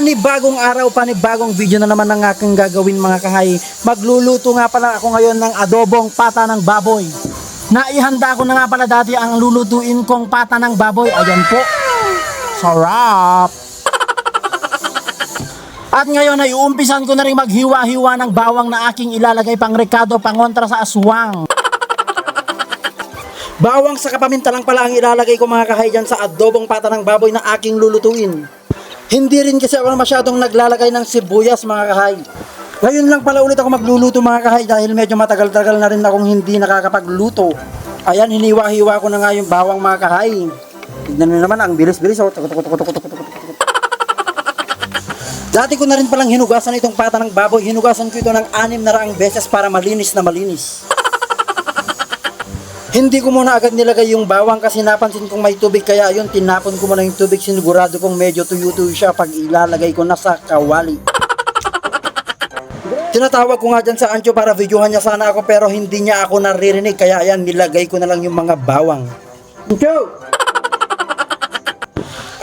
Panibagong araw, panibagong video na naman ang aking gagawin mga kahay. Magluluto nga pala ako ngayon ng adobong pata ng baboy. Naihanda ko na nga pala dati ang lulutuin kong pata ng baboy. Ayan po. Sarap! At ngayon ay uumpisan ko na rin maghiwa-hiwa ng bawang na aking ilalagay pang rekado pangontra sa aswang. Bawang sa paminta lang pala ang ilalagay ko mga kahay dyan sa adobong pata ng baboy na aking lulutuin. Hindi rin kasi ako masyadong naglalagay ng sibuyas mga kahay. Ngayon lang pala ulit ako magluluto mga kahay dahil medyo matagal-tagal na rin akong hindi nakakapagluto. Ayan, hiniwa-hiwa ko na nga yung bawang mga kahay. Tignan nyo naman, ang bilis-bilis. Oh. Dati ko na rin palang hinugasan itong pata ng baboy. Hinugasan ko ito ng 600 beses para malinis na malinis. Hindi ko muna agad nilagay yung bawang kasi napansin kong may tubig, kaya yun, tinapon ko muna yung tubig. Sinigurado kong medyo tuyo-tuyo siya pag ilalagay ko na sa kawali. Tinatawag ko nga dyan sa Ancho para videohan niya sana ako, pero hindi niya ako naririnig, kaya ayan, nilagay ko na lang yung mga bawang. Ancho!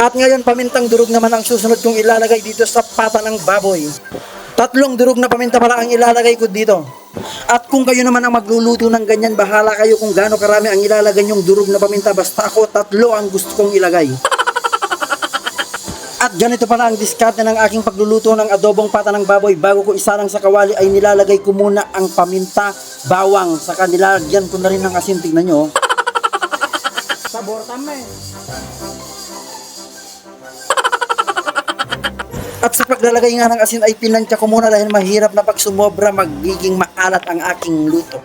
At ngayon, pamintang durog naman ang susunod kong ilalagay dito sa pata ng baboy. 3 durog na paminta pala ang ilalagay ko dito. At kung kayo naman ang magluluto ng ganyan, bahala kayo kung gaano karami ang ilalagay yung durog na paminta. Basta ako 3 ang gusto kong ilagay. At ganito pala ang diskarte ng aking pagluluto ng adobong pata ng baboy. Bago ko isalang sa kawali ay nilalagay ko muna ang paminta, bawang. Saka nilagyan ko na rin ng asin. Tignan nyo. Sabor tama eh. At sa paglalagay nga ng asin ay pinantya ko muna dahil mahirap na pag sumobra magiging maalat ang aking luto.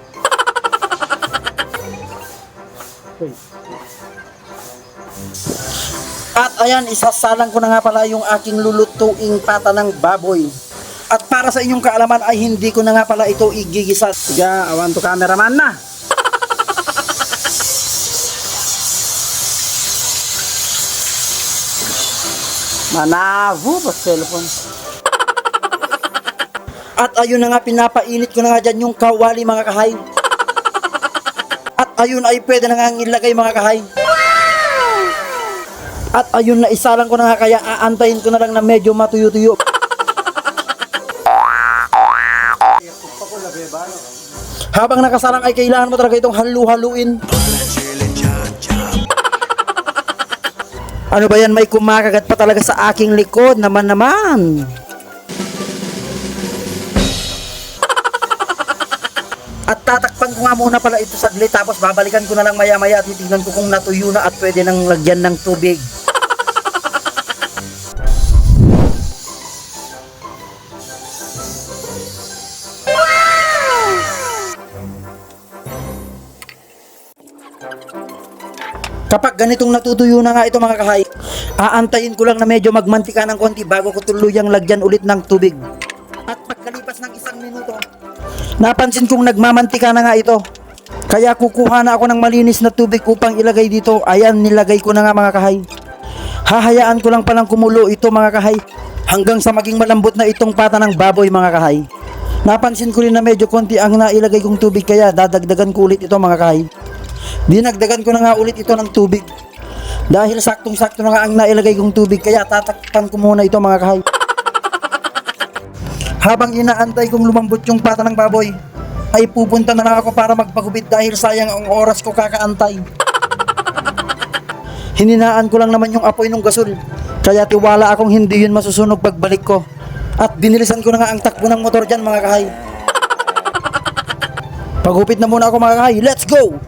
At ayan, isasalang ko na nga pala yung aking lulutuing pata ng baboy. At para sa inyong kaalaman ay hindi ko na nga pala ito igigisa. Siga, awan to cameraman na. Manavo pa cellphone. At ayun na nga, pinapainit ko na nga dyan yung kawali mga kahay. At ayun ay pwede na nga ilagay mga kahay. At ayun na, isalang ko na nga, kaya aantayin ko na lang na medyo matuyo-tuyo. Habang nakasalang ay kailangan mo talaga itong halu-haluin. Ano ba yan, may kumakagat pa talaga sa aking likod naman. At tatakpan ko nga muna pala ito saglit, tapos babalikan ko na lang maya-maya at titignan ko kung natuyo na at pwede nang lagyan ng tubig. Kapag ganitong natutuyo na nga ito mga kahay, aantayin ko lang na medyo magmantika ng konti bago ko tuluyang lagyan ulit ng tubig. At pagkalipas ng 1 minuto, napansin kong nagmamantika na nga ito. Kaya kukuha na ako ng malinis na tubig upang ilagay dito. Ayan, nilagay ko na nga mga kahay. Hahayaan ko lang palang kumulo ito mga kahay hanggang sa maging malambot na itong pata ng baboy mga kahay. Napansin ko rin na medyo konti ang nailagay kong tubig, kaya dadagdagan ko ulit ito mga kahay. Dinagdagan ko na nga ulit ito ng tubig dahil saktong-sakto na nga ang nailagay kong tubig, kaya tatakpan ko muna ito mga kahay. Habang inaantay kong lumambot yung pata ng baboy ay pupunta na lang ako para magpagupit dahil sayang ang oras ko kakaantay. Hininaan ko lang naman yung apoy ng gasol, kaya tiwala akong hindi yun masusunog pagbalik ko. At binilisan ko na nga ang takbo ng motor dyan mga kahay. Pagupit na muna ako mga kahay, let's go!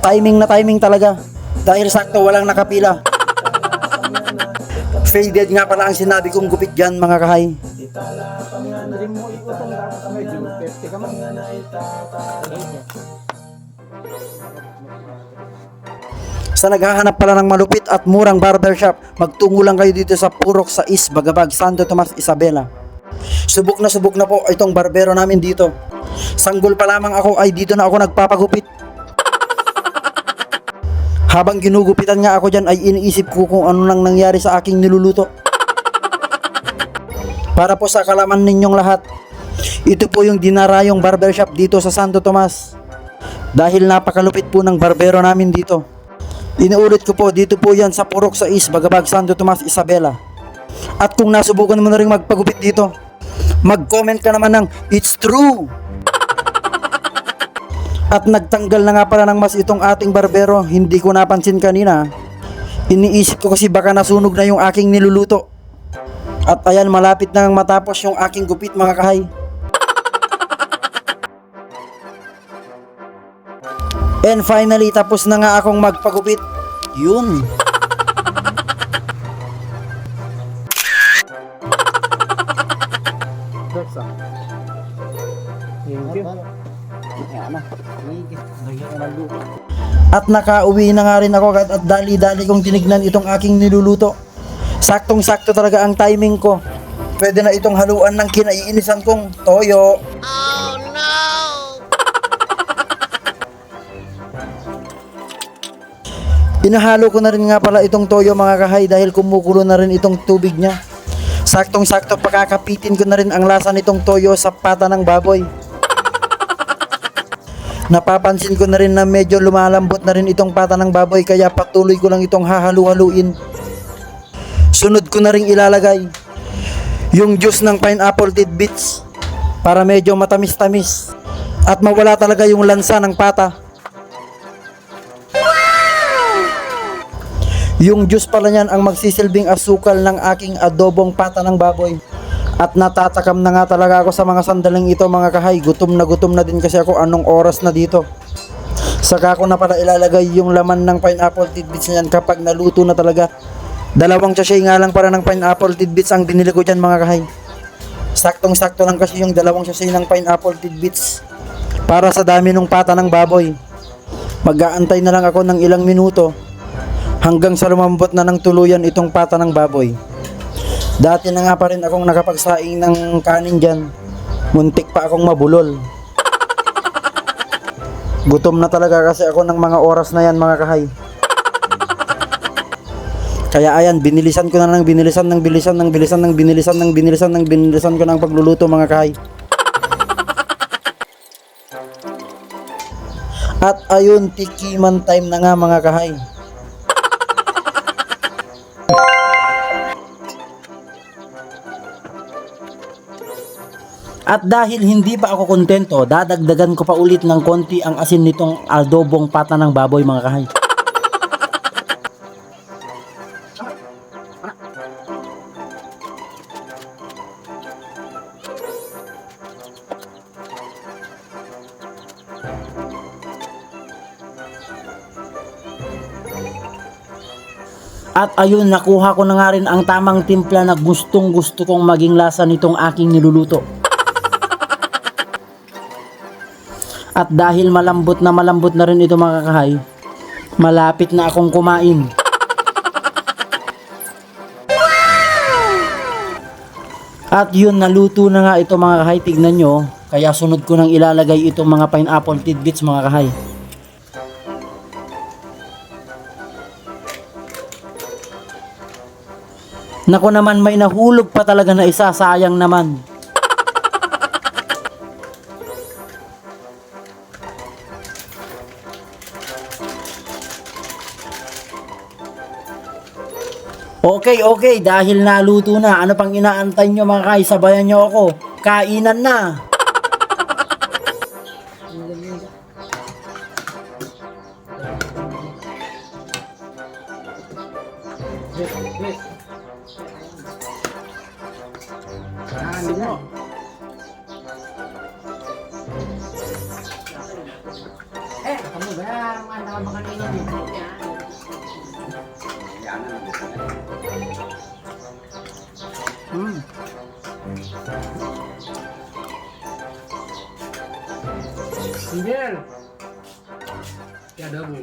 Timing na timing talaga dahil sakto walang nakapila. Faded nga pala ang sinabi kong gupit dyan mga kahay. Sa naghahanap pala ng malupit at murang barbershop, magtungo lang kayo dito sa Purok 6, Bagabag, Santo Tomas, Isabela. Subok na po itong barbero namin dito. Sanggol pa lamang ako ay dito na ako nagpapagupit. Habang ginugupitan nga ako dyan ay iniisip ko kung ano nang nangyari sa aking niluluto. Para po sa kalaman ninyong lahat, ito po yung dinarayong barbershop dito sa Santo Tomas. Dahil napakalupit po ng barbero namin dito. Inuulit ko po, dito po yan sa Purok 6, Bagabag, Santo Tomas, Isabela. At kung nasubukan mo na rin magpagupit dito, mag-comment ka naman ng "It's true!" At nagtanggal na nga pala ng mas itong ating barbero. Hindi ko napansin kanina. Iniisip ko kasi baka nasunog na yung aking niluluto. At ayan, malapit na matapos yung aking gupit mga kahay. And finally, tapos na nga akong magpagupit. Yun. At nakauwi na nga rin ako at dali-dali kong tinignan itong aking niluluto. Saktong-sakto talaga ang timing ko. Pwede na itong haluan ng kinaiinisan kong toyo. Oh no! Inahalo ko na rin nga pala itong toyo mga kahay dahil kumukulo na rin itong tubig niya. Saktong-sakto pakakapitin ko na rin ang lasa nitong toyo sa pata ng baboy. Napapansin ko na rin na medyo lumalambot na rin itong pata ng baboy kaya patuloy ko lang itong hahalu-haluin. Sunod ko na rin ilalagay yung juice ng pineapple tidbits para medyo matamis-tamis at mawala talaga yung lansa ng pata. Yung juice pala niyan ang magsisilbing asukal ng aking adobong pata ng baboy. At natatakam na nga talaga ako sa mga sandaling ito mga kahay. Gutom na din kasi ako anong oras na dito. Saka ko na pala ilalagay yung laman ng pineapple tidbits niyan kapag naluto na talaga. 2 sachet nga lang para ng pineapple tidbits ang binili ko dyan mga kahay. Saktong-sakto lang kasi yung 2 sachet ng pineapple tidbits para sa dami ng pata ng baboy. Mag-aantay na lang ako ng ilang minuto hanggang sa lumambot na ng tuluyan itong pata ng baboy. Dati na nga pa rin akong nakapagsaing ng kanin dyan. Muntik pa akong mabulol. Gutom na talaga kasi ako ng mga oras na yan mga kahay. Kaya ayan, binilisan ko na ng binilisan ko ng pagluluto mga kahay. At ayun, tikiman time na nga mga kahay. At dahil hindi pa ako kontento, dadagdagan ko pa ulit ng konti ang asin nitong adobong pata ng baboy mga kahay. At ayun, nakuha ko na nga rin ang tamang timpla na gustong gusto kong maging lasa nitong aking niluluto. At dahil malambot na rin ito mga kahay, malapit na akong kumain. At yun, naluto na nga ito mga kahay, tignan nyo. Kaya sunod ko nang ilalagay itong mga pineapple tidbits mga kahay. Nako naman, may nahulog pa talaga na isa, sayang naman. Okay, dahil naluto na, ano pang inaantay nyo mga kahay, sabayan nyo ako, kainan na! Kamu ba? Manda ka ba kanina dito? Miguel. Ya, adobo.